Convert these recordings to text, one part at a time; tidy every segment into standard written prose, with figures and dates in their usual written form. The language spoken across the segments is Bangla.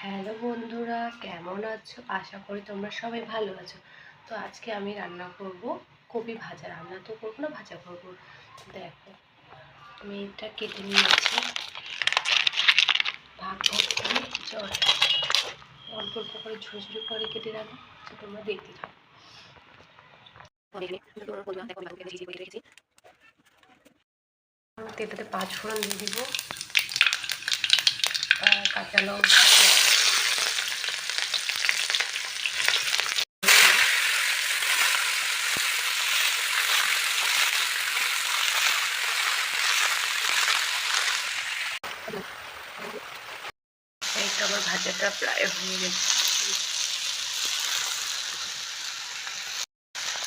হ্যালো বন্ধুরা, কেমন আছো? আশা করি তোমরা সবাই ভালো আছো। তো আজকে আমি রান্না করব কপি ভাজা। রান্না তো করবো না, ভাজা করব। দেখো, আমি এটা কেটে নিয়েছি ভাগ ভাগ করে, অল্প অল্প করে ঝুড়ি ঝুড়ি করে কেটে রাখবো। তোমরা দেখতে থাকো। তেলটাতে 5 ফোড়ন দিয়ে দিব, কাঁচা লঙ্কা, এইটা আমার ভাজাটা প্রায় হয়ে গেছে।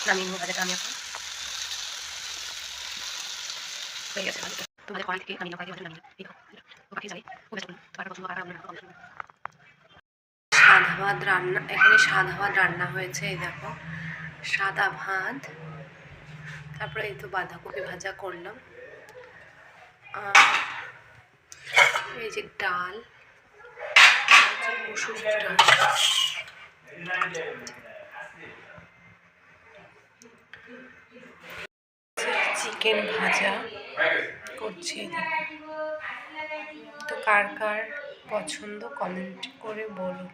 নামিয়ে নেবো ভাজাটা আমি এখন। হয়ে গেছে ভাজাটা। তো ভাজা কড়াই থেকে নামিয়ে নেবো, নামিয়ে নেবো। এই তো পাখি যাবে সাদা ভাত রান্না, এখানে সাদা ভাত রান্না হয়েছে। এই দেখো, সাদা ভাত, তারপরে এই তো বাঁধাকপি ভাজা করলাম, এই যে ডাল, মুসুর ডাল, চিকেন ভাজা করছি। তো কার কার পছন্দ কমেন্ট করে বলো।